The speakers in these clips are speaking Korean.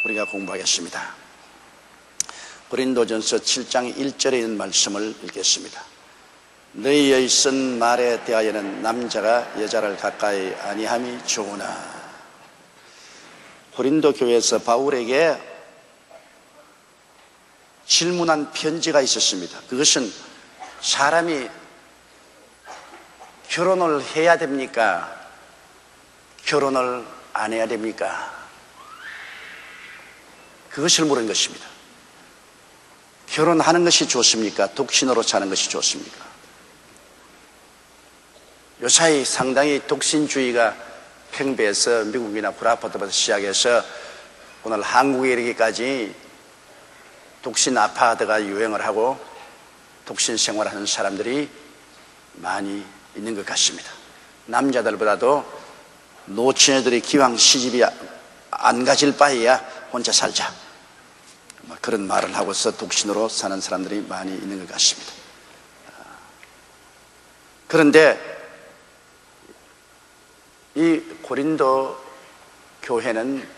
우리가 공부하겠습니다. 고린도전서 7장 1절에 있는 말씀을 읽겠습니다. 너희의 쓴 말에 대하여는 남자가 여자를 가까이 아니함이 좋으나. 고린도 교회에서 바울에게 질문한 편지가 있었습니다. 그것은 사람이 결혼을 해야 됩니까? 결혼을 안 해야 됩니까? 그것을 물은 것입니다. 결혼하는 것이 좋습니까? 독신으로 사는 것이 좋습니까? 요사이 상당히 독신주의가 팽배해서 미국이나 브라포드부터 시작해서 오늘 한국에 이르기까지 독신 아파트가 유행을 하고 독신 생활하는 사람들이 많이 있는 것 같습니다. 남자들보다도 노처녀들이 기왕 시집이 안 가질 바에야 혼자 살자, 그런 말을 하고서 독신으로 사는 사람들이 많이 있는 것 같습니다. 그런데 이 고린도 교회는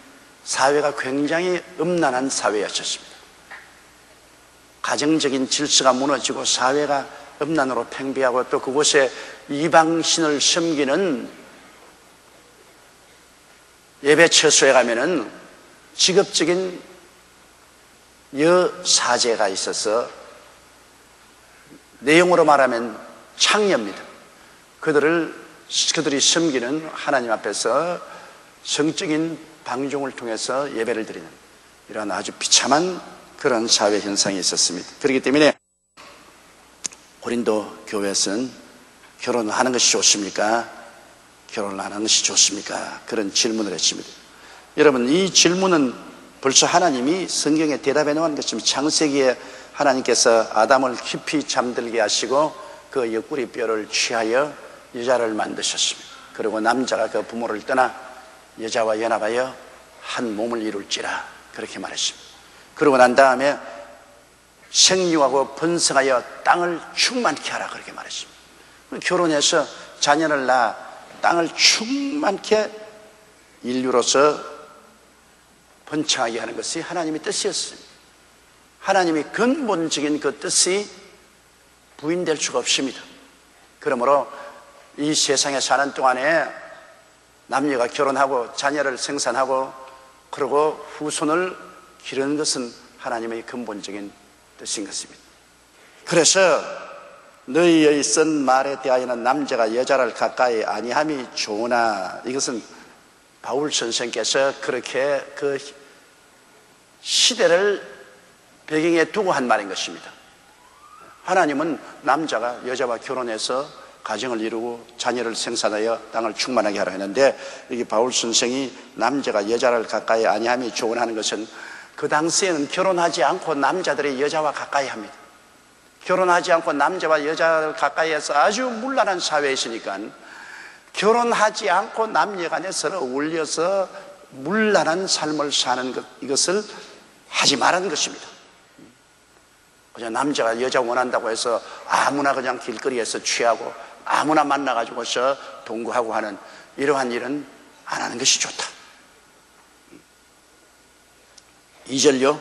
사회가 굉장히 음란한 사회였었습니다. 가정적인 질서가 무너지고 사회가 음란으로 팽배하고, 또 그곳에 이방신을 섬기는 예배 처소에 가면은 직업적인 여사제가 있어서 내용으로 말하면 창녀입니다. 그들이 섬기는 하나님 앞에서 성적인 방종을 통해서 예배를 드리는 이런 아주 비참한 그런 사회 현상이 있었습니다. 그렇기 때문에 고린도 교회에서는 결혼하는 것이 좋습니까? 결혼을 안 하는 것이 좋습니까? 그런 질문을 했습니다. 여러분, 이 질문은 벌써 하나님이 성경에 대답해 놓은 것입니다. 창세기에 하나님께서 아담을 깊이 잠들게 하시고 그 옆구리 뼈를 취하여 여자를 만드셨습니다. 그리고 남자가 그 부모를 떠나 여자와 연합하여 한 몸을 이룰지라, 그렇게 말했습니다. 그러고 난 다음에 생육하고 번성하여 땅을 충만케 하라, 그렇게 말했습니다. 결혼해서 자녀를 낳아 땅을 충만케 인류로서 번창하게 하는 것이 하나님의 뜻이었습니다. 하나님의 근본적인 그 뜻이 부인될 수가 없습니다. 그러므로 이 세상에 사는 동안에 남녀가 결혼하고 자녀를 생산하고 그리고 후손을 기르는 것은 하나님의 근본적인 뜻인 것입니다. 그래서 너희의 쓴 말에 대하여는 남자가 여자를 가까이 아니함이 좋으나, 이것은 바울 선생께서 그렇게 그 시대를 배경에 두고 한 말인 것입니다. 하나님은 남자가 여자와 결혼해서 가정을 이루고 자녀를 생산하여 땅을 충만하게 하라 했는데, 여기 바울 선생이 남자가 여자를 가까이 아니함이 좋으나 하는 것은 그 당시에는 결혼하지 않고 남자들이 여자와 가까이 합니다. 결혼하지 않고 남자와 여자를 가까이 해서 아주 문란한 사회에 있으니까 결혼하지 않고 남녀 간에 서로 어울려서 문란한 삶을 사는 것, 이것을 하지 말라는 것입니다. 그냥 남자가 여자 원한다고 해서 아무나 그냥 길거리에서 취하고 아무나 만나가지고서 동거하고 하는 이러한 일은 안 하는 것이 좋다. 2절요.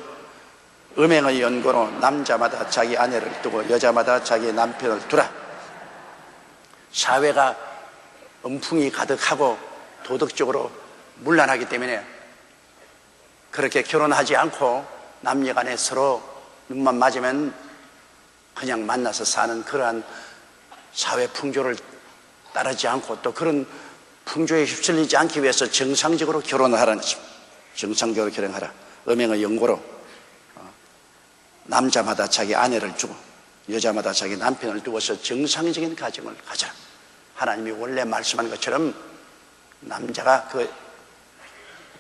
음행의 연고로 남자마다 자기 아내를 두고 여자마다 자기 남편을 두라. 사회가 음풍이 가득하고 도덕적으로 문란하기 때문에 그렇게 결혼하지 않고 남녀 간에 서로 눈만 맞으면 그냥 만나서 사는 그러한 사회 풍조를 따르지 않고, 또 그런 풍조에 휩쓸리지 않기 위해서 정상적으로 결혼을 하라는 것입니다. 정상적으로 결혼하라. 음행의 연고로 남자마다 자기 아내를 두고 여자마다 자기 남편을 두어서 정상적인 가정을 가져라. 하나님이 원래 말씀한 것처럼 남자가 그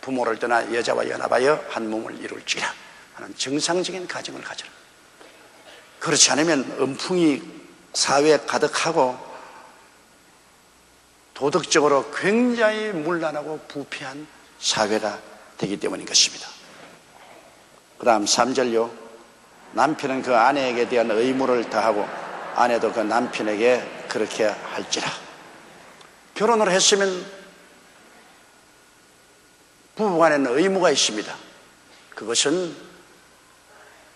부모를 떠나 여자와 연합하여 한 몸을 이룰지라 하는 정상적인 가정을 가져라. 그렇지 않으면 음풍이 사회에 가득하고 도덕적으로 굉장히 문란하고 부패한 사회가 되기 때문인 것입니다. 그 다음 3절요. 남편은 그 아내에게 대한 의무를 다하고 아내도 그 남편에게 그렇게 할지라. 결혼을 했으면 부부간에는 의무가 있습니다. 그것은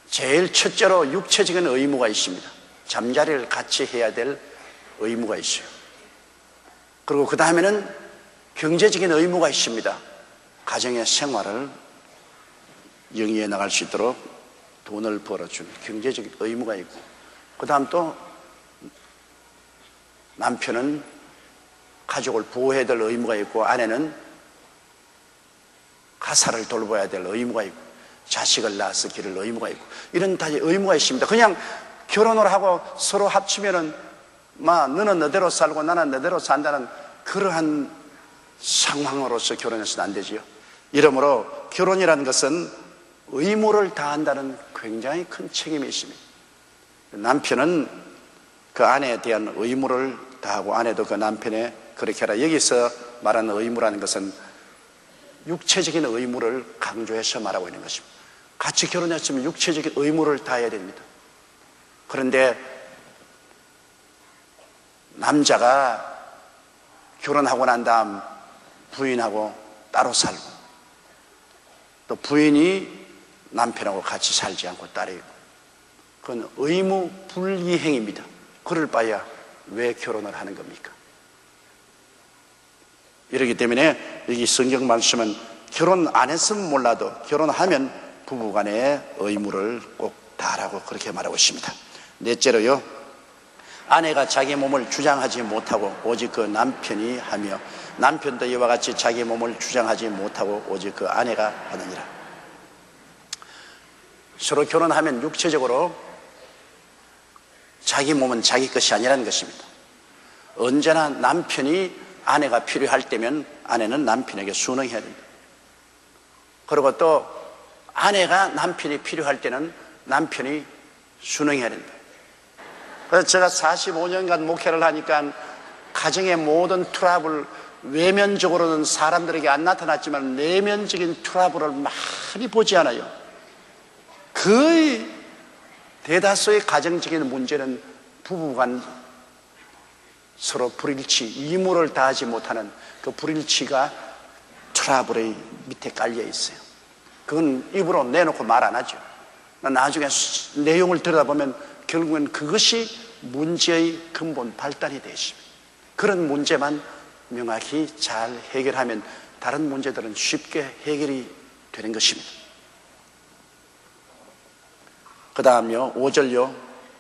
제일 첫째로 육체적인 의무가 있습니다. 잠자리를 같이 해야 될 의무가 있어요. 그리고 그 다음에는 경제적인 의무가 있습니다. 가정의 생활을 영위해 나갈 수 있도록 돈을 벌어주는 경제적인 의무가 있고, 그 다음 또 남편은 가족을 보호해야 될 의무가 있고, 아내는 가사를 돌봐야 될 의무가 있고, 자식을 낳아서 기를 의무가 있고, 이런 다 의무가 있습니다. 그냥 결혼을 하고 서로 합치면은 너는 너대로 살고 나는 너대로 산다는 그러한 상황으로서 결혼해서는 안 되지요. 이러므로 결혼이라는 것은 의무를 다한다는 굉장히 큰 책임이 있습니다. 남편은 그 아내에 대한 의무를 다하고 아내도 그 남편에 그렇게 하라. 여기서 말하는 의무라는 것은 육체적인 의무를 강조해서 말하고 있는 것입니다. 같이 결혼했으면 육체적인 의무를 다해야 됩니다. 그런데 남자가 결혼하고 난 다음 부인하고 따로 살고, 또 부인이 남편하고 같이 살지 않고 따로 있고, 그건 의무 불이행입니다. 그럴 바에야 왜 결혼을 하는 겁니까? 이렇기 때문에 여기 성경 말씀은 결혼 안 했으면 몰라도 결혼하면 부부간의 의무를 꼭 다하라고 그렇게 말하고 있습니다. 넷째로요, 아내가 자기 몸을 주장하지 못하고 오직 그 남편이 하며 남편도 이와 같이 자기 몸을 주장하지 못하고 오직 그 아내가 하느니라. 서로 결혼하면 육체적으로 자기 몸은 자기 것이 아니라는 것입니다. 언제나 남편이 아내가 필요할 때면 아내는 남편에게 순응해야 됩니다. 그리고 또 아내가 남편이 필요할 때는 남편이 순응해야 됩니다. 그래서 제가 45년간 목회를 하니까 가정의 모든 트러블, 외면적으로는 사람들에게 안 나타났지만 내면적인 트러블을 많이 보지 않아요. 거의 대다수의 가정적인 문제는 부부간 서로 불일치, 의무를 다하지 못하는 그 불일치가 트러블의 밑에 깔려 있어요. 그건 입으로 내놓고 말 안 하죠. 나중에 내용을 들여다보면 결국은 그것이 문제의 근본 발단이 되어 있습니다. 그런 문제만 명확히 잘 해결하면 다른 문제들은 쉽게 해결이 되는 것입니다. 그 다음요, 5절요.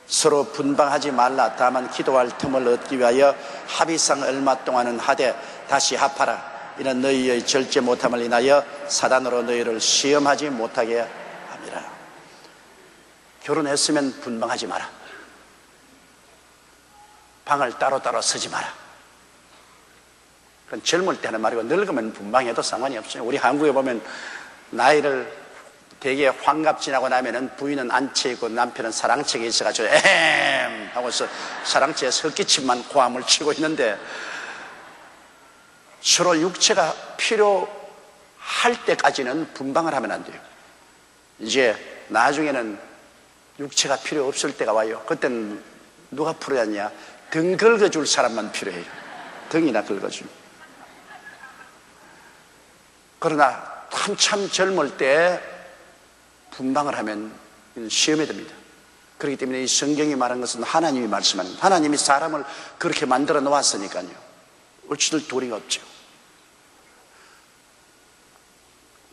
서로 분방하지 말라. 다만 기도할 틈을 얻기 위하여 합의상 얼마 동안은 하되 다시 합하라. 이는 너희의 절제 못함을 인하여 사단으로 너희를 시험하지 못하게 함이라. 결혼했으면 분방하지 마라. 방을 따로따로 쓰지 마라. 그건 젊을 때 하는 말이고 늙으면 분방해도 상관이 없어요. 우리 한국에 보면 나이를 되게 환갑 지나고 나면은 부인은 안채 있고 남편은 사랑채에 있어가지고 에헴 하고서 사랑채에 설기침만 고함을 치고 있는데, 서로 육체가 필요할 때까지는 분방을 하면 안 돼요. 이제 나중에는 육체가 필요 없을 때가 와요. 그때는 누가 필요하냐? 등 긁어줄 사람만 필요해요. 등이나 긁어줄. 그러나 한참 젊을 때 분방을 하면 시험이 됩니다. 그렇기 때문에 이 성경이 말한 것은 하나님이 말씀하는, 하나님이 사람을 그렇게 만들어 놓았으니까요, 어찌될 도리가 없죠.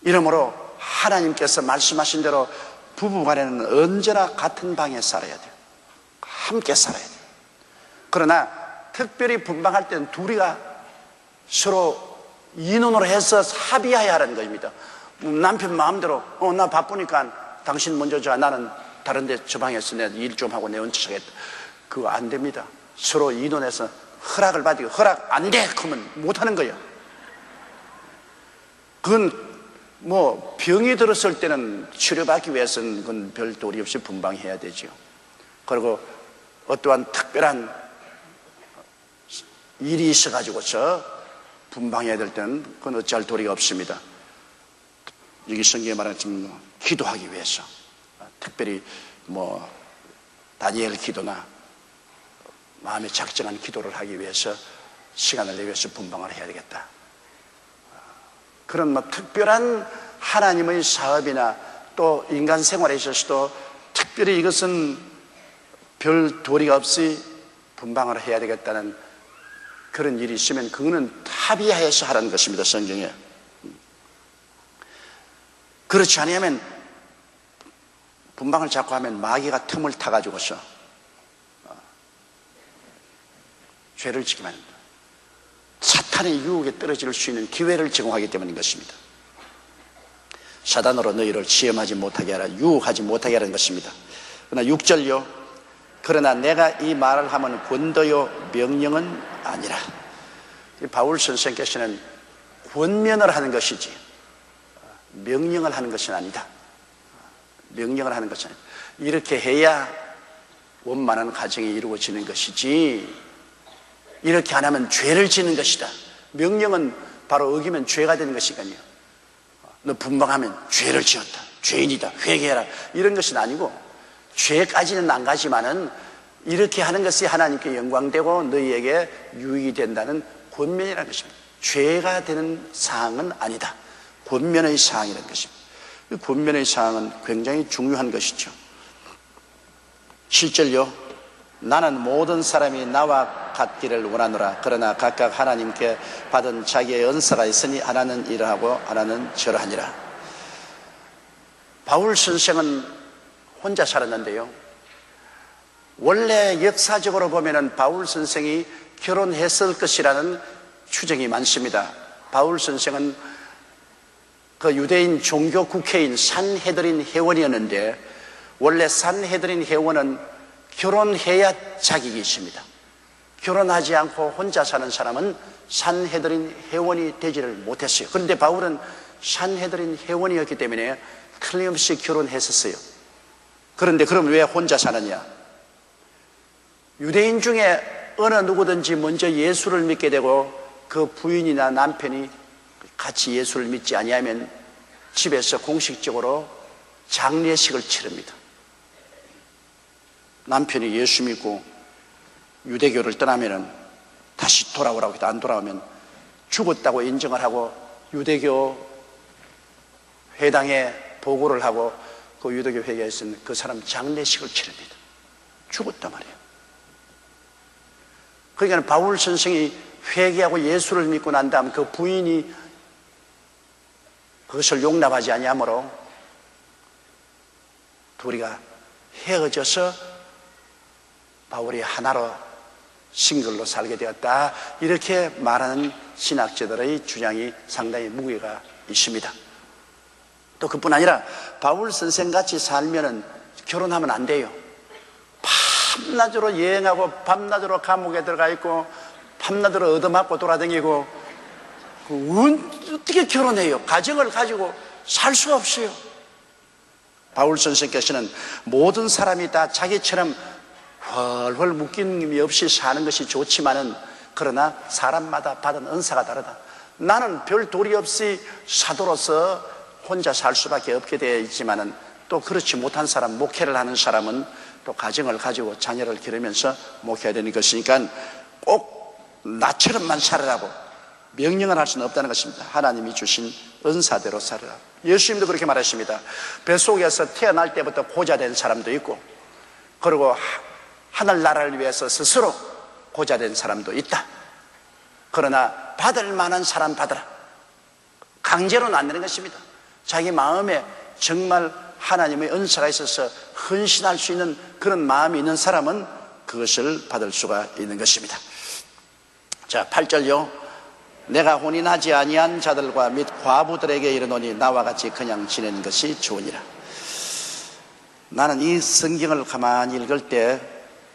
이러므로 하나님께서 말씀하신 대로 부부간에는 언제나 같은 방에 살아야 돼요. 함께 살아야 돼요. 그러나 특별히 분방할 때는 둘이가 서로 인원으로 해서 합의해야 하는 것입니다. 남편 마음대로 나 바쁘니까 당신 먼저 줘, 나는 다른 데 저 방에서 내 일 좀 하고 내 은퇴하겠다. 그거 안 됩니다. 서로 인원해서 허락을 받고, 허락 안 돼! 그러면 못 하는 거예요. 그건 병이 들었을 때는 치료받기 위해서는 그건 별 도리 없이 분방해야 되죠. 그리고 어떠한 특별한 일이 있어가지고서 분방해야 될 때는 그건 어찌할 도리가 없습니다. 여기 성경에 말하는 기도하기 위해서, 특별히 다니엘 기도나 마음에 작정한 기도를 하기 위해서 시간을 내위해서 분방을 해야 되겠다. 그런 특별한 하나님의 사업이나 또 인간 생활에 있어서도 특별히 이것은 별 도리가 없이 분방을 해야 되겠다는 그런 일이 있으면 그거는 합의하여서 하라는 것입니다, 성경에. 그렇지 않으면 분방을 자꾸 하면 마귀가 틈을 타가지고서 죄를 지게 만듭니다. 사탄의 유혹에 떨어질 수 있는 기회를 제공하기 때문인 것입니다. 사단으로 너희를 시험하지 못하게 하라, 유혹하지 못하게 하라는 것입니다. 그러나 6절요, 그러나 내가 이 말을 하면 권도요 명령은 아니라. 바울 선생께서는 권면을 하는 것이지 명령을 하는 것은 아니다. 명령을 하는 것은 아니다. 이렇게 해야 원만한 가정이 이루어지는 것이지 이렇게 안 하면 죄를 지는 것이다. 명령은 바로 어기면 죄가 되는 것이거든요. 너 분방하면 죄를 지었다, 죄인이다, 회개해라, 이런 것은 아니고, 죄까지는 안 가지만은 이렇게 하는 것이 하나님께 영광되고 너희에게 유익이 된다는 권면이라는 것입니다. 죄가 되는 사항은 아니다. 권면의 사항이라는 것입니다. 이 권면의 사항은 굉장히 중요한 것이죠. 7절요, 나는 모든 사람이 나와 같기를 원하노라. 그러나 각각 하나님께 받은 자기의 은사가 있으니 하나는 이러하고 하나는 저러하니라. 바울 선생은 혼자 살았는데요, 원래 역사적으로 보면은 바울 선생이 결혼했을 것이라는 추정이 많습니다. 바울 선생은 그 유대인 종교 국회인 산헤드린 회원이었는데, 원래 산헤드린 회원은 결혼해야 자격이 있습니다. 결혼하지 않고 혼자 사는 사람은 산헤드린 회원이 되지를 못했어요. 그런데 바울은 산헤드린 회원이었기 때문에 틀림없이 결혼했었어요. 그런데 그럼 왜 혼자 사느냐? 유대인 중에 어느 누구든지 먼저 예수를 믿게 되고 그 부인이나 남편이 같이 예수를 믿지 아니하면 집에서 공식적으로 장례식을 치릅니다. 남편이 예수 믿고 유대교를 떠나면은 다시 돌아오라고 해도 안 돌아오면 죽었다고 인정을 하고 유대교 회당에 보고를 하고 그 유대교 회계에서는 그 사람 장례식을 치릅니다. 죽었단 말이에요. 그러니까 바울 선생이 회개하고 예수를 믿고 난 다음 그 부인이 그것을 용납하지 아니하므로 둘이가 헤어져서 바울이 하나로 싱글로 살게 되었다, 이렇게 말하는 신학자들의 주장이 상당히 무게가 있습니다. 또 그뿐 아니라 바울 선생같이 살면은 결혼하면 안 돼요. 밤낮으로 여행하고 밤낮으로 감옥에 들어가 있고 밤낮으로 얻어맞고 돌아다니고 어떻게 결혼해요? 가정을 가지고 살 수가 없어요. 바울 선생께서는 모든 사람이 다 자기처럼 훨훨 묶임이 없이 사는 것이 좋지만은, 그러나 사람마다 받은 은사가 다르다. 나는 별 도리 없이 사도로서 혼자 살 수밖에 없게 되어 있지만은, 또 그렇지 못한 사람, 목회를 하는 사람은 또 가정을 가지고 자녀를 기르면서 목회해야 되는 것이니까 꼭 나처럼만 살으라고 명령을 할 수는 없다는 것입니다. 하나님이 주신 은사대로 살으라. 예수님도 그렇게 말하십니다. 뱃속에서 태어날 때부터 고자된 사람도 있고, 그리고 하늘나라를 위해서 스스로 고자된 사람도 있다. 그러나 받을 만한 사람 받으라. 강제로는 안 되는 것입니다. 자기 마음에 정말 하나님의 은사가 있어서 헌신할 수 있는 그런 마음이 있는 사람은 그것을 받을 수가 있는 것입니다. 자, 8절요. 내가 혼인하지 아니한 자들과 및 과부들에게 이르노니 나와 같이 그냥 지내는 것이 좋으니라. 나는 이 성경을 가만히 읽을 때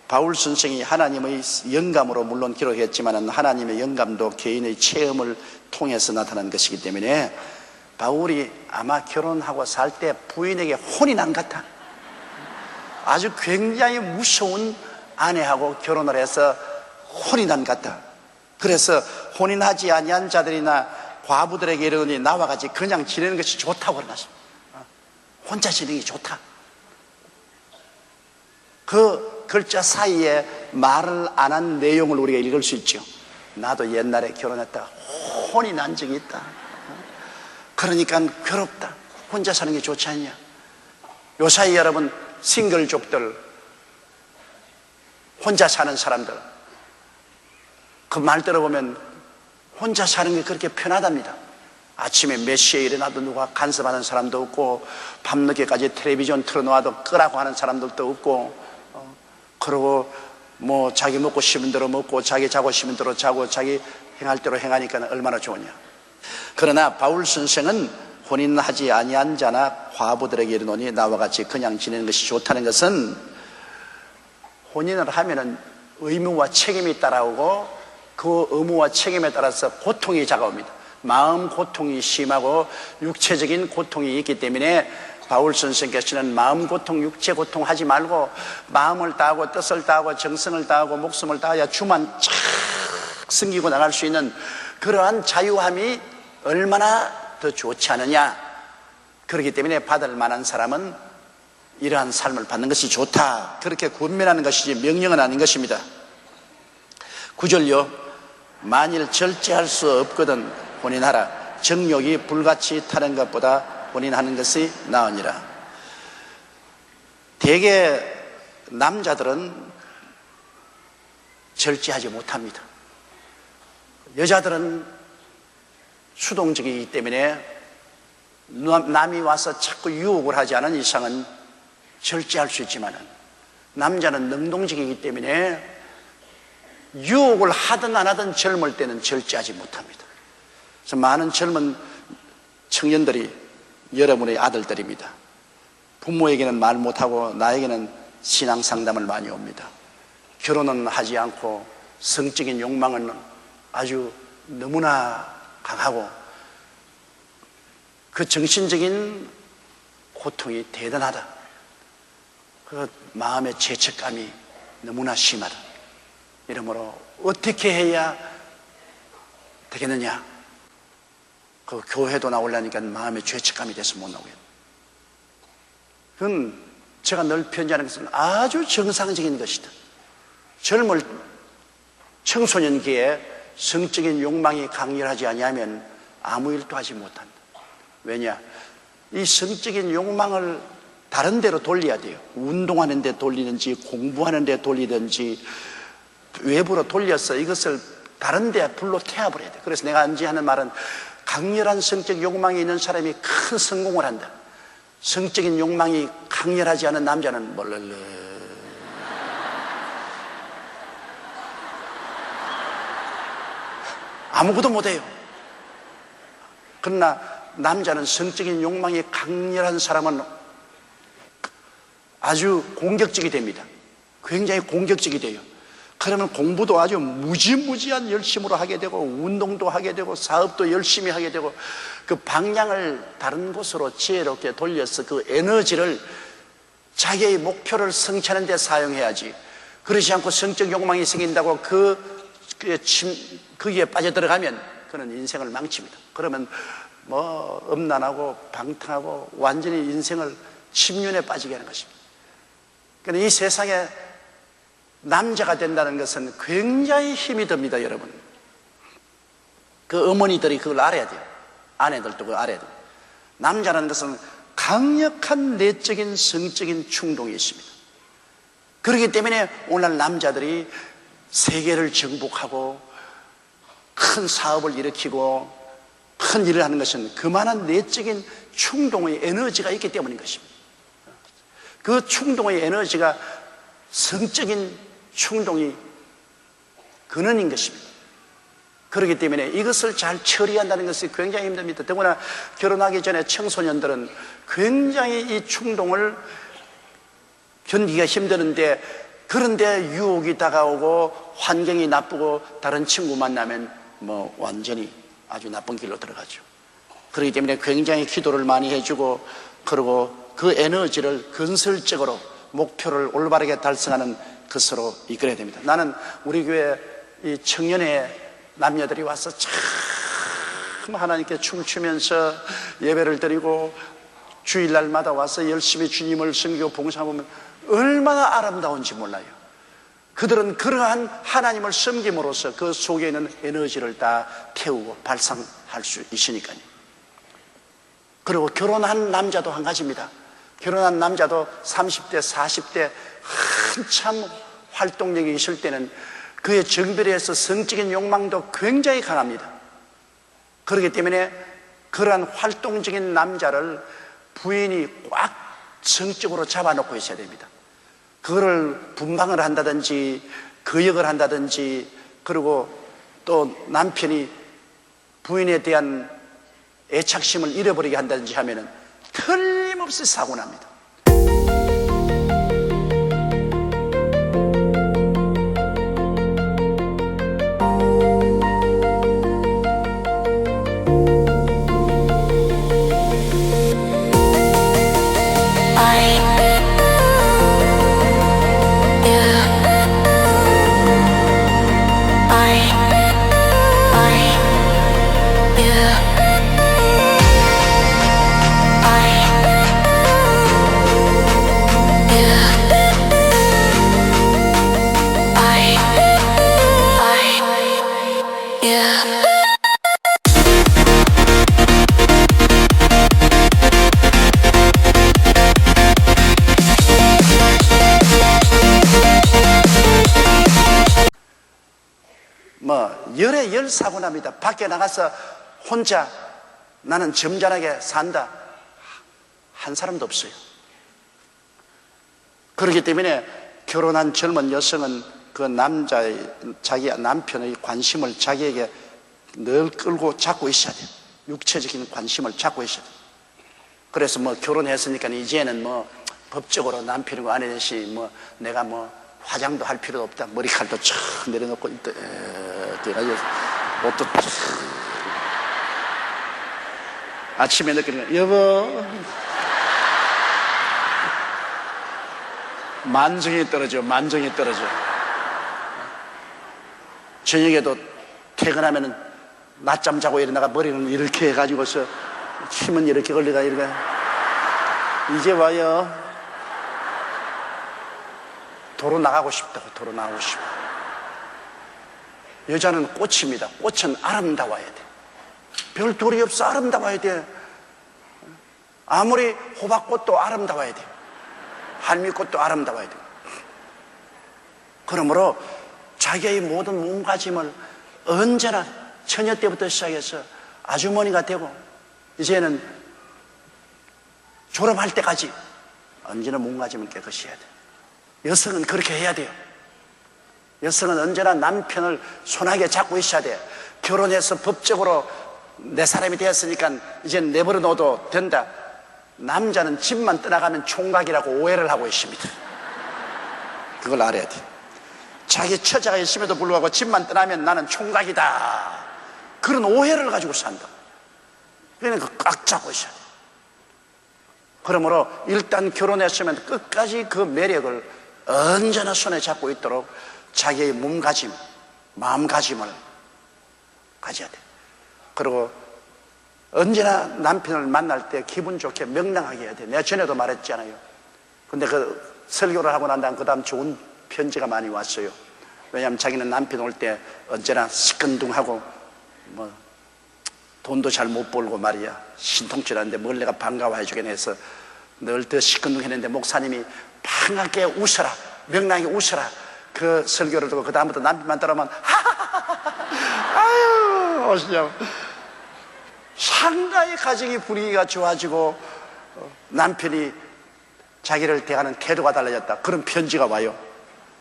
바울 선생이 하나님의 영감으로 물론 기록했지만 하나님의 영감도 개인의 체험을 통해서 나타난 것이기 때문에 바울이 아마 결혼하고 살 때 부인에게 혼인한 것 같아. 아주 굉장히 무서운 아내하고 결혼을 해서 혼인한 것 같다. 그래서 혼인하지 아니한 자들이나 과부들에게 이르노니 나와 같이 그냥 지내는 것이 좋다고 그러셨습니다. 혼자 지내는 게 좋다. 그 글자 사이에 말을 안 한 내용을 우리가 읽을 수 있죠. 나도 옛날에 결혼했다가 혼이 난 적이 있다. 그러니까 괴롭다. 혼자 사는 게 좋지 않냐. 요사이 여러분, 싱글족들, 혼자 사는 사람들, 그 말 들어보면 혼자 사는 게 그렇게 편하답니다. 아침에 몇 시에 일어나도 누가 간섭하는 사람도 없고, 밤늦게까지 텔레비전 틀어놓아도 끄라고 하는 사람들도 없고, 그러고 뭐 자기 먹고 싶은 대로 먹고, 자기 자고 싶은 대로 자고, 자기 행할 대로 행하니까 얼마나 좋으냐. 그러나 바울 선생은 혼인하지 아니한 자나 과부들에게 이르노니 나와 같이 그냥 지내는 것이 좋다는 것은, 혼인을 하면은 의무와 책임이 따라오고, 그 의무와 책임에 따라서 고통이 다가옵니다. 마음 고통이 심하고 육체적인 고통이 있기 때문에 바울 선생께서는 마음 고통, 육체 고통 하지 말고 마음을 다하고 뜻을 다하고 정성을 다하고 목숨을 다해야 주만 착 섬기고 나갈 수 있는 그러한 자유함이 얼마나 더 좋지 않느냐. 그렇기 때문에 받을 만한 사람은 이러한 삶을 받는 것이 좋다, 그렇게 권면하는 것이지 명령은 아닌 것입니다. 9절요. 만일 절제할 수 없거든 혼인하라. 정욕이 불같이 타는 것보다 혼인하는 것이 나으니라. 대개 남자들은 절제하지 못합니다. 여자들은 수동적이기 때문에 남이 와서 자꾸 유혹을 하지 않은 이상은 절제할 수 있지만, 남자는 능동적이기 때문에 유혹을 하든 안 하든 젊을 때는 절제하지 못합니다. 그래서 많은 젊은 청년들이 여러분의 아들들입니다. 부모에게는 말 못하고 나에게는 신앙 상담을 많이 옵니다. 결혼은 하지 않고 성적인 욕망은 아주 너무나 강하고 그 정신적인 고통이 대단하다. 그 마음의 죄책감이 너무나 심하다. 이러므로 어떻게 해야 되겠느냐. 그 교회도 나오려니까 마음의 죄책감이 돼서 못 나오겠다. 그건 제가 늘 편지하는 것은 아주 정상적인 것이다. 젊을 청소년기에 성적인 욕망이 강렬하지 아니하면 아무 일도 하지 못한다. 왜냐? 이 성적인 욕망을 다른 데로 돌려야 돼요. 운동하는 데 돌리든지 공부하는 데 돌리든지 외부로 돌려서 이것을 다른 데 불로 태압을 해야 돼. 그래서 내가 언제 하는 말은, 강렬한 성적 욕망이 있는 사람이 큰 성공을 한다. 성적인 욕망이 강렬하지 않은 남자는 멀렁 아무것도 못해요. 그러나 남자는 성적인 욕망이 강렬한 사람은 아주 공격적이 됩니다. 굉장히 공격적이 돼요. 그러면 공부도 아주 무지무지한 열심으로 하게 되고, 운동도 하게 되고, 사업도 열심히 하게 되고, 그 방향을 다른 곳으로 지혜롭게 돌려서 그 에너지를 자기의 목표를 성취하는 데 사용해야지. 그렇지 않고 성적 욕망이 생긴다고 거기에 빠져들어가면 그는 인생을 망칩니다. 그러면 뭐 음란하고 방탕하고 완전히 인생을 침륜에 빠지게 하는 것입니다. 그러니까 이 세상에 남자가 된다는 것은 굉장히 힘이 듭니다, 여러분. 그 어머니들이 그걸 알아야 돼요. 아내들도 그걸 알아야 돼요. 남자라는 것은 강력한 내적인 성적인 충동이 있습니다. 그렇기 때문에 오늘날 남자들이 세계를 정복하고 큰 사업을 일으키고 큰 일을 하는 것은 그만한 내적인 충동의 에너지가 있기 때문인 것입니다. 그 충동의 에너지가 성적인 충동이 근원인 것입니다. 그렇기 때문에 이것을 잘 처리한다는 것이 굉장히 힘듭니다. 더구나 결혼하기 전에 청소년들은 굉장히 이 충동을 견디기가 힘드는데, 그런데 유혹이 다가오고 환경이 나쁘고 다른 친구 만나면 뭐 완전히 아주 나쁜 길로 들어가죠. 그렇기 때문에 굉장히 기도를 많이 해주고, 그리고 그 에너지를 건설적으로 목표를 올바르게 달성하는 것으로 이끌어야 됩니다. 나는 우리 교회 이 청년의 남녀들이 와서 참 하나님께 춤추면서 예배를 드리고 주일날마다 와서 열심히 주님을 섬기고 봉사하면 얼마나 아름다운지 몰라요. 그들은 그러한 하나님을 섬김으로써 그 속에 있는 에너지를 다 태우고 발산할 수 있으니까요. 그리고 결혼한 남자도 한 가지입니다. 결혼한 남자도 30대, 40대 한참 활동력이 있을 때는 그의 정별에서 성적인 욕망도 굉장히 강합니다. 그렇기 때문에 그러한 활동적인 남자를 부인이 꽉 성적으로 잡아놓고 있어야 됩니다. 그거를 분방을 한다든지 거역을 한다든지, 그리고 또 남편이 부인에 대한 애착심을 잃어버리게 한다든지 하면은 틀림없이 사고 납니다. 열에 열 사고 납니다. 밖에 나가서 혼자 나는 점잖하게 산다 한 사람도 없어요. 그렇기 때문에 결혼한 젊은 여성은 그 남자의, 자기 남편의 관심을 자기에게 늘 끌고 잡고 있어야 돼요. 육체적인 관심을 잡고 있어야 돼요. 그래서 결혼했으니까 이제는 법적으로 남편이고 아내듯이 내가 화장도 할 필요도 없다. 머리칼도 쫙 내려놓고 옷도 아침에 느끼는 거, 여보, 만정이 떨어져. 저녁에도 퇴근하면은 낮잠 자고 일어나가 머리는 이렇게 해가지고서 힘은 이렇게 걸리다 이렇게, 이제 와요. 도로 나가고 싶다고. 여자는 꽃입니다. 꽃은 아름다워야 돼. 별 돌이 없어 아름다워야 돼. 아무리 호박꽃도 아름다워야 돼. 할미꽃도 아름다워야 돼. 그러므로 자기의 모든 몸가짐을 언제나 처녀 때부터 시작해서 아주머니가 되고 이제는 졸업할 때까지 언제나 몸가짐을 깨끗이 해야 돼. 여성은 그렇게 해야 돼요. 여성은 언제나 남편을 손아귀에 잡고 있어야 돼요. 결혼해서 법적으로 내 사람이 되었으니까 이제는 내버려 둬도 된다. 남자는 집만 떠나가면 총각이라고 오해를 하고 있습니다. 그걸 알아야 돼. 자기 처자가 있음에도 불구하고 집만 떠나면 나는 총각이다, 그런 오해를 가지고 산다. 그러니까 꽉 잡고 있어야 돼. 그러므로 일단 결혼했으면 끝까지 그 매력을 언제나 손에 잡고 있도록 자기의 몸가짐, 마음가짐을 가져야 돼. 그리고 언제나 남편을 만날 때 기분 좋게 명랑하게 해야 돼. 내가 전에도 말했잖아요. 근데 그 설교를 하고 난 다음 그 다음 좋은 편지가 많이 왔어요. 왜냐하면 자기는 남편 올 때 언제나 시큰둥하고 돈도 잘 못 벌고 말이야, 신통질하는데 뭘 내가 반가워해 주긴 해서 늘 더 시큰둥했는데 목사님이 반갑게 웃어라, 명랑하게 웃어라, 그 설교를 듣고 그 다음부터 남편만 따라오면 아유 오시냐고 상당히 가정의 분위기가 좋아지고 남편이 자기를 대하는 태도가 달라졌다, 그런 편지가 와요.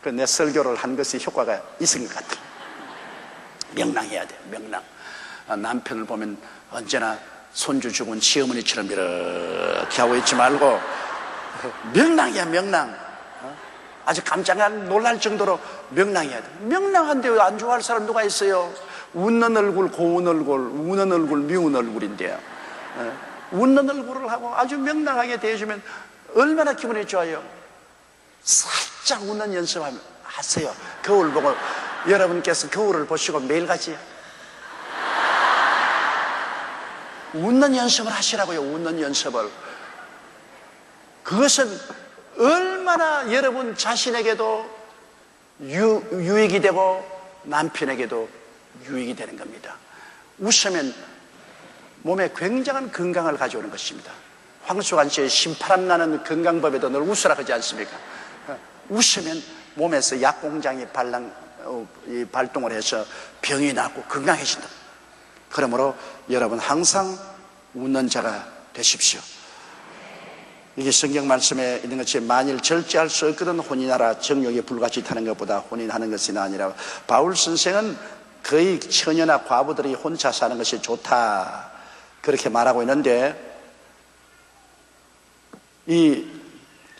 내 설교를 한 것이 효과가 있은 것 같아. 명랑해야 돼. 명랑. 남편을 보면 언제나 손주 죽은 시어머니처럼 이렇게 하고 있지 말고 명랑이야, 명랑. 아주 깜짝 놀랄 정도로 명랑해야 돼. 명랑한데 왜 안 좋아할 사람 누가 있어요? 웃는 얼굴, 고운 얼굴, 우는 얼굴, 미운 얼굴인데요. 웃는 얼굴을 하고 아주 명랑하게 대해주면 얼마나 기분이 좋아요. 살짝 웃는 연습하면 하세요. 거울 보고, 여러분께서 거울을 보시고 매일같이 웃는 연습을 하시라고요. 웃는 연습을. 그것은 얼마나 여러분 자신에게도 유익이 되고 남편에게도 유익이 되는 겁니다. 웃으면 몸에 굉장한 건강을 가져오는 것입니다. 황수관 씨의 신바람 나는 건강법에도 늘 웃으라 하지 않습니까? 웃으면 몸에서 약공장이 발동을 해서 병이 낫고 건강해진다. 그러므로 여러분 항상 웃는 자가 되십시오. 이게 성경 말씀에 있는 것이 만일 절제할 수 없거든 혼인하라. 정욕에 불같이 타는 것보다 혼인하는 것이 아니라. 바울 선생은 거의 처녀나 과부들이 혼자 사는 것이 좋다 그렇게 말하고 있는데, 이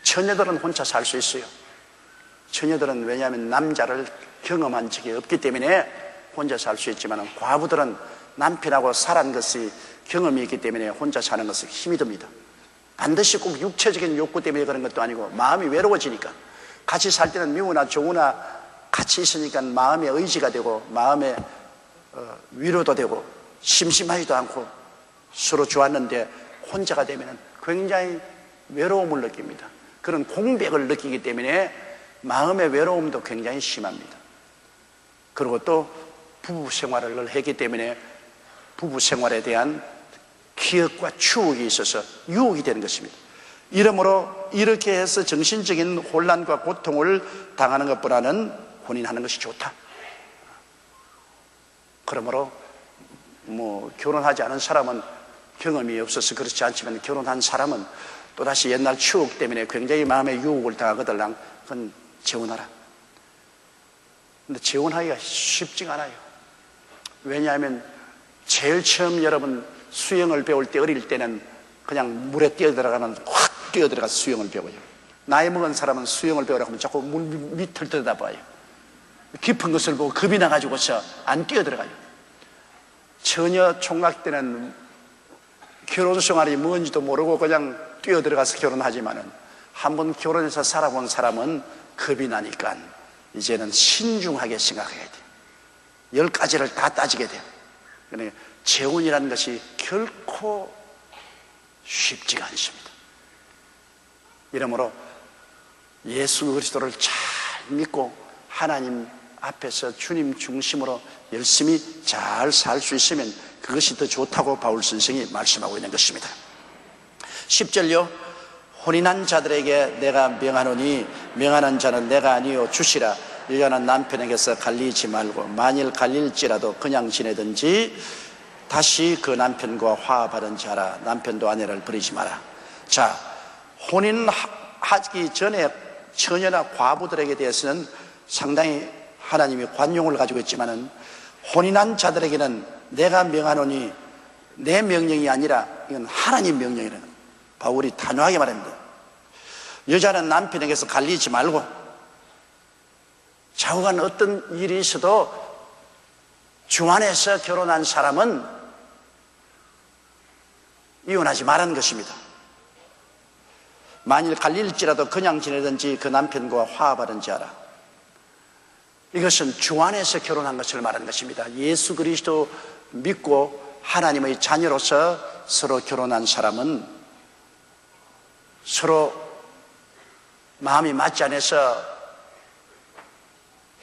처녀들은 혼자 살 수 있어요. 처녀들은 왜냐하면 남자를 경험한 적이 없기 때문에 혼자 살 수 있지만, 과부들은 남편하고 살은 것이 경험이 있기 때문에 혼자 사는 것은 힘이 듭니다. 반드시 꼭 육체적인 욕구 때문에 그런 것도 아니고 마음이 외로워지니까. 같이 살 때는 미우나 조우나 같이 있으니까 마음의 의지가 되고 마음의 위로도 되고 심심하지도 않고 서로 좋았는데, 혼자가 되면 굉장히 외로움을 느낍니다. 그런 공백을 느끼기 때문에 마음의 외로움도 굉장히 심합니다. 그리고 또 부부 생활을 했기 때문에 부부 생활에 대한 기억과 추억이 있어서 유혹이 되는 것입니다. 이러므로 이렇게 해서 정신적인 혼란과 고통을 당하는 것보다는 혼인하는 것이 좋다. 그러므로 결혼하지 않은 사람은 경험이 없어서 그렇지 않지만, 결혼한 사람은 또다시 옛날 추억 때문에 굉장히 마음의 유혹을 당하거든. 그건 재혼하라. 근데 재혼하기가 쉽지가 않아요. 왜냐하면 제일 처음 여러분 수영을 배울 때, 어릴 때는 그냥 물에 뛰어들어가면 확 뛰어들어가서 수영을 배워요. 나이 먹은 사람은 수영을 배우라고 하면 자꾸 물 밑을 들여다봐요. 깊은 것을 보고 겁이 나가지고서 안 뛰어들어가요. 처녀 총각 때는 결혼 생활이 뭔지도 모르고 그냥 뛰어들어가서 결혼하지만은, 한번 결혼해서 살아본 사람은 겁이 나니까 이제는 신중하게 생각해야 돼요. 10가지를 다 따지게 돼요. 그러니까 재혼이라는 것이 결코 쉽지가 않습니다. 이러므로 예수 그리스도를 잘 믿고 하나님 앞에서 주님 중심으로 열심히 잘 살 수 있으면 그것이 더 좋다고 바울 선생이 말씀하고 있는 것입니다. 10절요. 혼인한 자들에게 내가 명하노니 명하는 자는 내가 아니요 주시라. 여자는 남편에게서 갈리지 말고 만일 갈릴지라도 그냥 지내든지 다시 그 남편과 화합하든지 하라. 남편도 아내를 버리지 마라. 자, 혼인하기 전에 처녀나 과부들에게 대해서는 상당히 하나님이 관용을 가지고 있지만은, 혼인한 자들에게는 내가 명하노니, 내 명령이 아니라 이건 하나님 명령이라는 거예요. 바울이 단호하게 말합니다. 여자는 남편에게서 갈리지 말고, 좌우간 어떤 일이 있어도 주 안에서 결혼한 사람은 이혼하지 말라는 것입니다. 만일 갈릴지라도 그냥 지내든지 그 남편과 화합하든지 하라. 이것은 주 안에서 결혼한 것을 말하는 것입니다. 예수 그리스도 믿고 하나님의 자녀로서 서로 결혼한 사람은 서로 마음이 맞지 않아서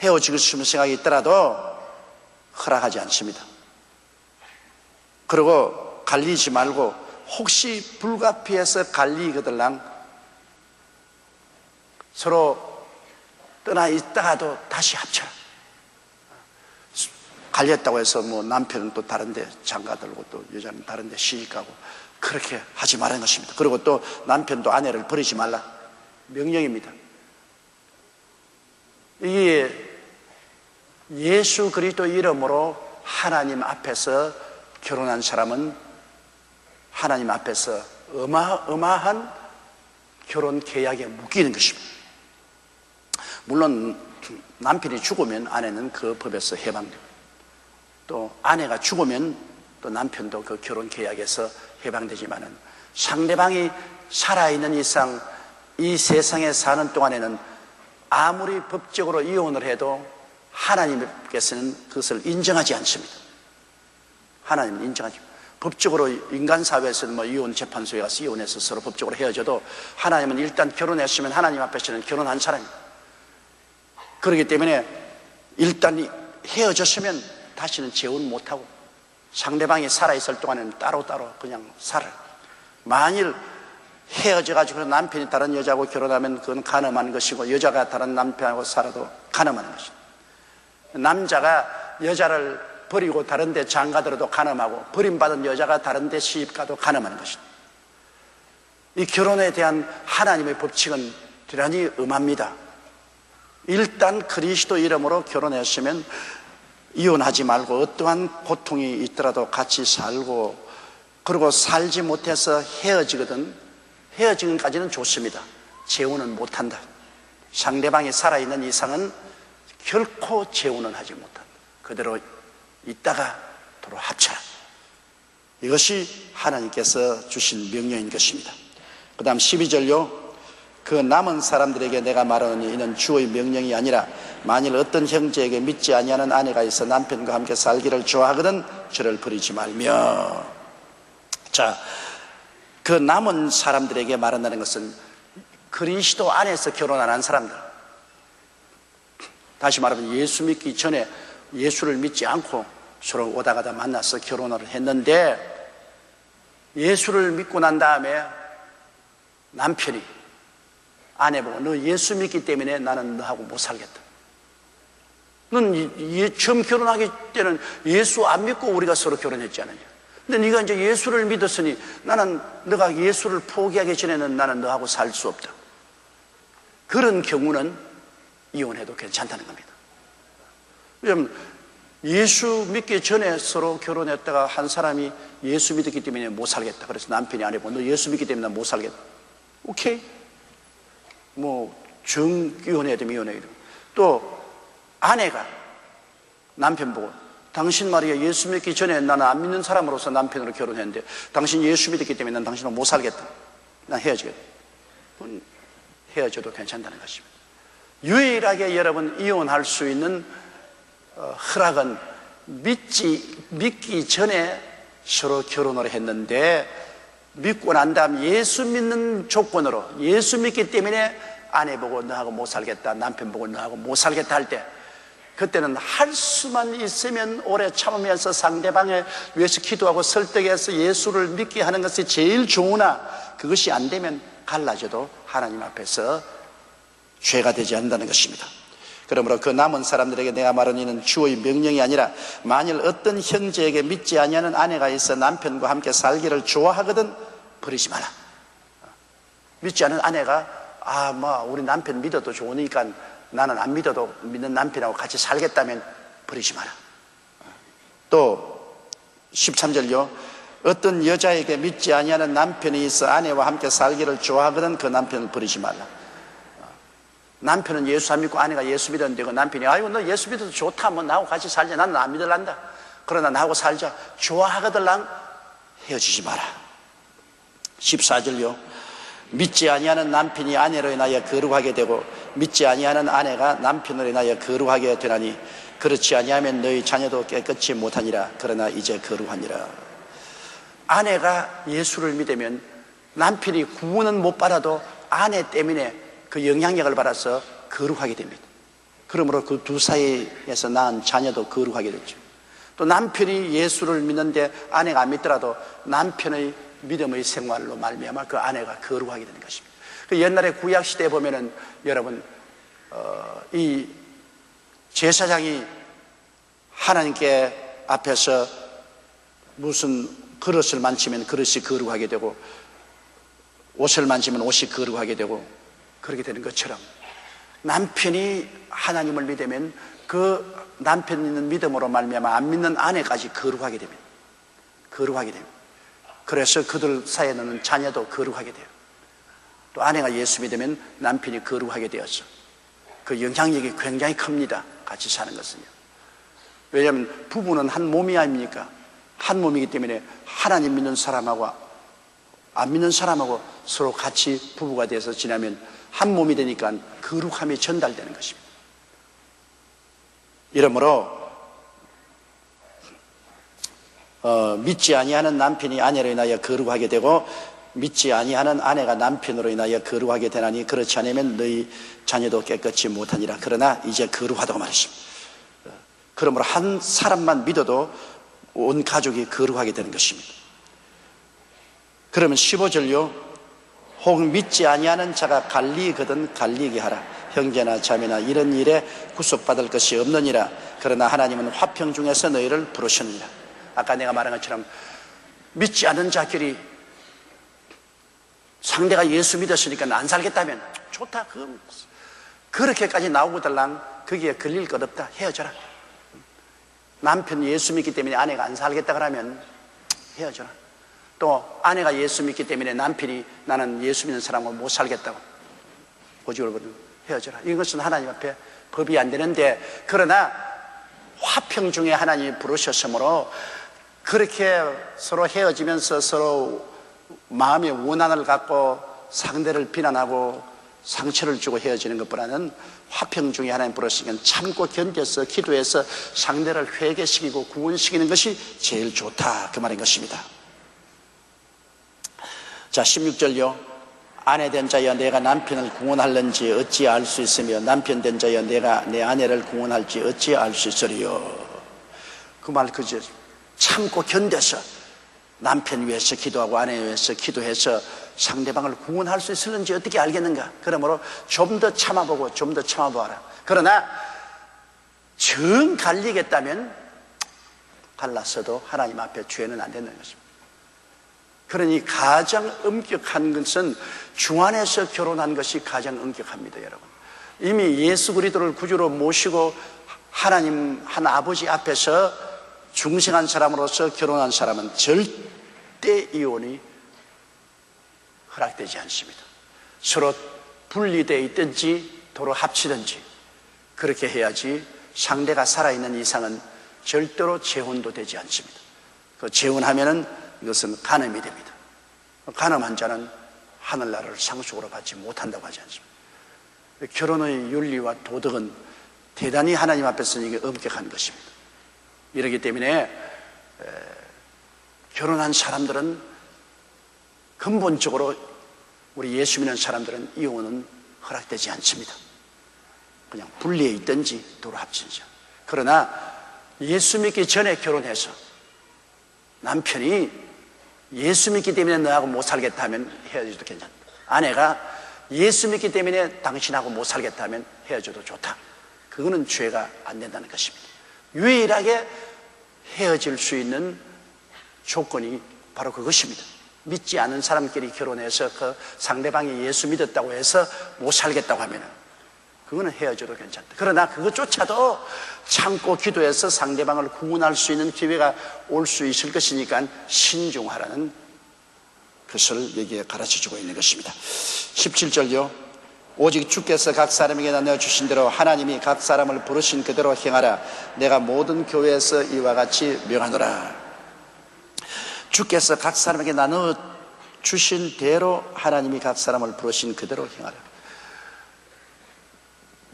헤어지고 싶은 생각이 있더라도 허락하지 않습니다. 그리고 갈리지 말고, 혹시 불가피해서 갈리거들랑 서로 떠나 있다가도 다시 합쳐라. 갈렸다고 해서 남편은 또 다른데 장가들고 또 여자는 다른데 시집가고 그렇게 하지 말라는 것입니다. 그리고 또 남편도 아내를 버리지 말라. 명령입니다. 이게 예수 그리스도 이름으로 하나님 앞에서 결혼한 사람은 하나님 앞에서 어마어마한 결혼 계약에 묶이는 것입니다. 물론 남편이 죽으면 아내는 그 법에서 해방됩니다. 또 아내가 죽으면 또 남편도 그 결혼 계약에서 해방되지만은, 상대방이 살아있는 이상 이 세상에 사는 동안에는 아무리 법적으로 이혼을 해도 하나님께서는 그것을 인정하지 않습니다. 하나님은 인정하지 않습니다. 법적으로 인간사회에서는 이혼 재판소에 가서 이혼해서 서로 법적으로 헤어져도 하나님은 일단 결혼했으면 하나님 앞에서는 결혼한 사람입니다. 그렇기 때문에 일단 헤어졌으면 다시는 재혼 못하고 상대방이 살아있을 동안에는 따로따로 그냥 살아요. 만일 헤어져가지고 남편이 다른 여자하고 결혼하면 그건 간음한 것이고, 여자가 다른 남편하고 살아도 간음하는 것이고, 남자가 여자를 버리고 다른 데 장가들어도 간음하고, 버림받은 여자가 다른 데 시집가도 간음하는 것이다. 이 결혼에 대한 하나님의 법칙은 대단히 엄합니다. 일단 그리스도 이름으로 결혼했으면 이혼하지 말고 어떠한 고통이 있더라도 같이 살고, 그리고 살지 못해서 헤어지거든, 헤어지기까지는 좋습니다. 재혼은 못한다. 상대방이 살아있는 이상은 결코 재혼은 하지 못한다. 그대로 있다가 도로 합쳐라. 이것이 하나님께서 주신 명령인 것입니다. 그 다음 12절요. 그 남은 사람들에게 내가 말하노니 이는 주의 명령이 아니라 만일 어떤 형제에게 믿지 아니하는 아내가 있어 남편과 함께 살기를 좋아하거든 저를 버리지 말며. 자, 그 남은 사람들에게 말한다는 것은 그리스도 안에서 결혼 안 한 사람들, 다시 말하면 예수 믿기 전에 예수를 믿지 않고 서로 오다 가다 만나서 결혼을 했는데, 예수를 믿고 난 다음에 남편이 아내 보고 너 예수 믿기 때문에 나는 너하고 못 살겠다. 넌 처음 결혼하기 때는 예수 안 믿고 우리가 서로 결혼했지 않느냐. 근데 네가 이제 예수를 믿었으니 나는 너가 예수를 포기하기 전에는 나는 너하고 살 수 없다. 그런 경우는 이혼해도 괜찮다는 겁니다. 왜냐하면 예수 믿기 전에 서로 결혼했다가 한 사람이 예수 믿었기 때문에 못 살겠다. 그래서 남편이 아내 보고 너 예수 믿기 때문에 난 못 살겠다. 오케이. 뭐 정이혼해야 되면 이혼해야 되면. 또 아내가 남편 보고 당신 말이야 예수 믿기 전에 나는 안 믿는 사람으로서 남편으로 결혼했는데 당신 예수 믿었기 때문에 난 당신하고 못 살겠다. 난 헤어지겠다. 그건 헤어져도 괜찮다는 것입니다. 유일하게 여러분 이혼할 수 있는 허락은 믿기 전에 서로 결혼을 했는데 믿고 난 다음 예수 믿는 조건으로, 예수 믿기 때문에 아내 보고 너하고 못 살겠다, 남편 보고 너하고 못 살겠다 할 때, 그때는 할 수만 있으면 오래 참으면서 상대방을 위해서 기도하고 설득해서 예수를 믿게 하는 것이 제일 좋으나, 그것이 안 되면 갈라져도 하나님 앞에서 죄가 되지 않는다는 것입니다. 그러므로 그 남은 사람들에게 내가 말하는 이는 주의 명령이 아니라 만일 어떤 형제에게 믿지 아니하는 아내가 있어 남편과 함께 살기를 좋아하거든 버리지 마라. 믿지 않은 아내가 우리 남편 믿어도 좋으니까 나는 안 믿어도 믿는 남편하고 같이 살겠다면 버리지 마라. 또 13절요. 어떤 여자에게 믿지 아니하는 남편이 있어 아내와 함께 살기를 좋아하거든 그 남편을 버리지 말라. 남편은 예수 안 믿고 아내가 예수 믿었는데 그 남편이 아이고 너 예수 믿어도 좋다, 뭐 나하고 같이 살자, 나는 안 믿을란다, 그러나 나하고 살자, 좋아하거들랑 헤어지지 마라. 14절요. 믿지 아니하는 남편이 아내로 인하여 거룩하게 되고 믿지 아니하는 아내가 남편으로 인하여 거룩하게 되나니 그렇지 아니하면 너희 자녀도 깨끗이 못하니라. 그러나 이제 거룩하니라. 아내가 예수를 믿으면 남편이 구원은 못 받아도 아내 때문에 그 영향력을 받아서 거룩하게 됩니다. 그러므로 그 두 사이에서 낳은 자녀도 거룩하게 됐죠. 또 남편이 예수를 믿는데 아내가 안 믿더라도 남편의 믿음의 생활로 말미암아 그 아내가 거룩하게 되는 것입니다. 그 옛날에 구약 시대에 보면은 여러분 이 제사장이 하나님께 앞에서 무슨 그릇을 만지면 그릇이 거룩하게 되고 옷을 만지면 옷이 거룩하게 되고 그렇게 되는 것처럼 남편이 하나님을 믿으면 그 남편 있는 믿음으로 말미암아 안 믿는 아내까지 거룩하게 됩니다. 거룩하게 됩니다. 그래서 그들 사이에는 자녀도 거룩하게 돼요. 또 아내가 예수 믿으면 남편이 거룩하게 되었어. 그 영향력이 굉장히 큽니다. 같이 사는 것은요. 왜냐하면 부부는 한 몸이 아닙니까? 한 몸이기 때문에 하나님 믿는 사람하고 안 믿는 사람하고 서로 같이 부부가 돼서 지나면 한 몸이 되니까 거룩함이 전달되는 것입니다. 이러므로 믿지 아니하는 남편이 아내로 인하여 거룩하게 되고 믿지 아니하는 아내가 남편으로 인하여 거룩하게 되나니 그렇지 않으면 너희 자녀도 깨끗이 못하니라. 그러나 이제 거룩하다고 말했습니다. 그러므로 한 사람만 믿어도 온 가족이 거룩하게 되는 것입니다. 그러면 15절요. 혹 믿지 아니하는 자가 갈리거든 갈리게 하라. 형제나 자매나 이런 일에 구속받을 것이 없느니라. 그러나 하나님은 화평 중에서 너희를 부르시느니라. 아까 내가 말한 것처럼 믿지 않는 자끼리 상대가 예수 믿었으니까 안 살겠다면 좋다, 그렇게까지 나오고 달랑 거기에 걸릴 것 없다, 헤어져라. 남편이 예수 믿기 때문에 아내가 안 살겠다 그러면 헤어져라. 또 아내가 예수 믿기 때문에 남편이 나는 예수 믿는 사람하고 못 살겠다고 고집을거든, 헤어져라. 이것은 하나님 앞에 법이 안 되는데, 그러나 화평 중에 하나님이 부르셨으므로 그렇게 서로 헤어지면서 서로 마음의 원한을 갖고 상대를 비난하고 상처를 주고 헤어지는 것보다는 화평 중에 하나님 부르시면 참고 견뎌서 기도해서 상대를 회개시키고 구원시키는 것이 제일 좋다, 그 말인 것입니다. 자, 16절요. 아내 된 자여 내가 남편을 구원할는지 어찌 알 수 있으며 남편 된 자여 내가 내 아내를 구원할지 어찌 알 수 있으리요. 그 말 그저 참고 견뎌서 남편 위해서 기도하고 아내 위해서 기도해서 상대방을 구원할 수 있을는지 어떻게 알겠는가. 그러므로 좀 더 참아보고 좀 더 참아보아라. 그러나 정 갈리겠다면 갈랐어도 하나님 앞에 죄는 안 된다는 것입니다. 그러니 가장 엄격한 것은 주 안에서 결혼한 것이 가장 엄격합니다, 여러분. 이미 예수 그리스도를 구주로 모시고 하나님 한 아버지 앞에서 중생한 사람으로서 결혼한 사람은 절대 이혼이 허락되지 않습니다. 서로 분리되어 있든지 도로 합치든지 그렇게 해야지 상대가 살아있는 이상은 절대로 재혼도 되지 않습니다. 그 재혼하면은 이것은 간음이 됩니다. 간음한 자는 하늘나라를 상속으로 받지 못한다고 하지 않습니다. 결혼의 윤리와 도덕은 대단히 하나님 앞에서는 이게 엄격한 것입니다. 이렇기 때문에 결혼한 사람들은 근본적으로 우리 예수 믿는 사람들은 이혼은 허락되지 않습니다. 그냥 분리해 있든지 도로 합치죠. 그러나 예수 믿기 전에 결혼해서 남편이 예수 믿기 때문에 너하고 못 살겠다 하면 헤어져도 괜찮다. 아내가 예수 믿기 때문에 당신하고 못 살겠다 하면 헤어져도 좋다. 그거는 죄가 안 된다는 것입니다. 유일하게 헤어질 수 있는 조건이 바로 그것입니다. 믿지 않은 사람끼리 결혼해서 그 상대방이 예수 믿었다고 해서 못 살겠다고 하면 그거는 헤어져도 괜찮다. 그러나 그것조차도 참고 기도해서 상대방을 구원할 수 있는 기회가 올 수 있을 것이니까 신중하라는 것을 여기에 가르쳐주고 있는 것입니다. 17절요. 오직 주께서 각 사람에게 나눠 주신 대로 하나님이 각 사람을 부르신 그대로 행하라. 내가 모든 교회에서 이와 같이 명하노라. 주께서 각 사람에게 나눠 주신 대로 하나님이 각 사람을 부르신 그대로 행하라.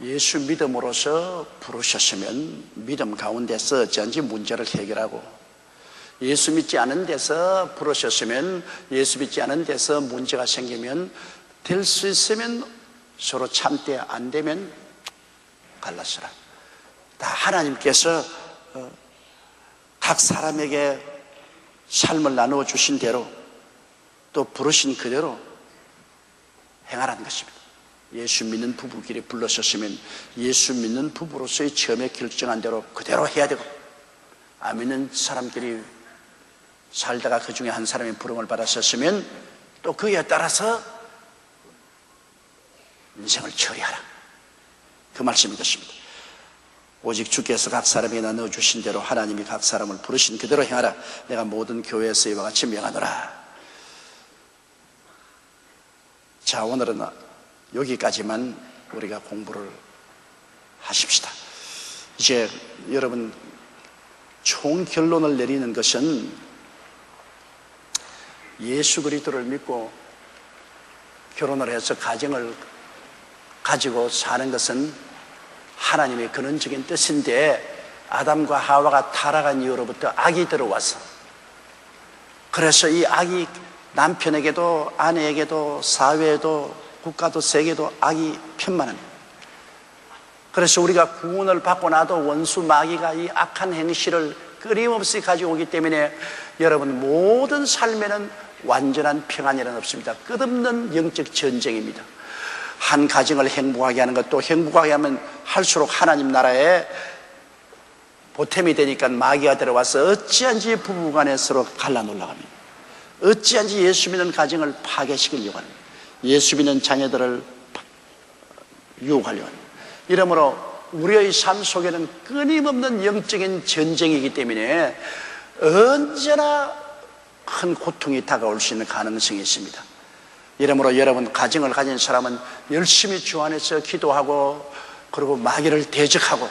예수 믿음으로서 부르셨으면 믿음 가운데서 어찌한지 문제를 해결하고, 예수 믿지 않은 데서 부르셨으면 예수 믿지 않은 데서 문제가 생기면 될 수 있으면 서로 참되 안 되면 갈라서라. 다 하나님께서 각 사람에게 삶을 나누어 주신 대로 또 부르신 그대로 행하라는 것입니다. 예수 믿는 부부끼리 불러셨으면 예수 믿는 부부로서의 처음에 결정한 대로 그대로 해야 되고, 안 믿는 사람끼리 살다가 그 중에 한 사람이 부름을 받았었으면 또 그에 따라서 인생을 처리하라. 그 말씀이 것입니다. 오직 주께서 각 사람에게 나눠 주신 대로 하나님이 각 사람을 부르신 그대로 행하라. 내가 모든 교회에서 이와 같이 명하노라. 자, 오늘은 여기까지만 우리가 공부를 하십시다. 이제 여러분 총 결론을 내리는 것은 예수 그리스도를 믿고 결혼을 해서 가정을 가지고 사는 것은 하나님의 근원적인 뜻인데, 아담과 하와가 타락한 이후로부터 악이 들어와서, 그래서 이 악이 남편에게도 아내에게도 사회에도 국가도 세계도 악이 편만합니다. 그래서 우리가 구원을 받고 나도 원수 마귀가 이 악한 행실을 끊임없이 가져오기 때문에 여러분 모든 삶에는 완전한 평안이란 없습니다. 끝없는 영적 전쟁입니다. 한 가정을 행복하게 하는 것도 행복하게 하면 할수록 하나님 나라에 보탬이 되니까 마귀가 들어와서 어찌한지 부부간에 서로 갈라놓으려합니다. 어찌한지 예수 믿는 가정을 파괴시키려고 합니다. 예수 믿는 자녀들을 유혹하려고 합니다. 이러므로 우리의 삶 속에는 끊임없는 영적인 전쟁이기 때문에 언제나 큰 고통이 다가올 수 있는 가능성이 있습니다. 이러므로 여러분 가정을 가진 사람은 열심히 주 안에서 기도하고 그리고 마귀를 대적하고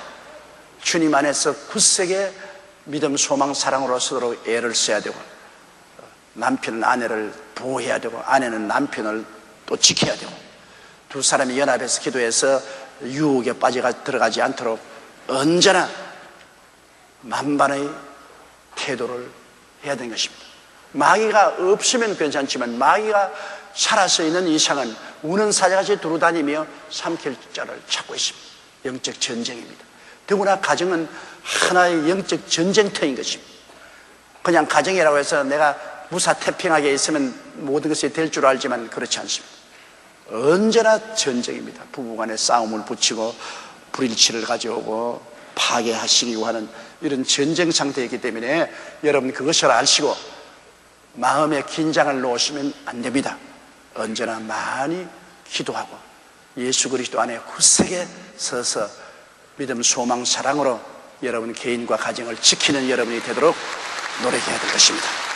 주님 안에서 굳세게 믿음, 소망, 사랑으로 서로 애를 써야 되고 남편은 아내를 보호해야 되고 아내는 남편을 또 지켜야 되고 두 사람이 연합해서 기도해서 유혹에 들어가지 않도록 언제나 만반의 태도를 해야 되는 것입니다. 마귀가 없으면 괜찮지만 마귀가 살아서 있는 이상은 우는 사자같이 두루다니며 삼킬 자를 찾고 있습니다. 영적 전쟁입니다. 더구나 가정은 하나의 영적 전쟁터인 것입니다. 그냥 가정이라고 해서 내가 무사태평하게 있으면 모든 것이 될 줄 알지만 그렇지 않습니다. 언제나 전쟁입니다. 부부간에 싸움을 붙이고 불일치를 가져오고 파괴하시려고 하는 이런 전쟁 상태이기 때문에 여러분 그것을 아시고 마음에 긴장을 놓으시면 안 됩니다. 언제나 많이 기도하고 예수 그리스도 안에 굳세게 서서 믿음, 소망, 사랑으로 여러분 개인과 가정을 지키는 여러분이 되도록 노력해야 될 것입니다.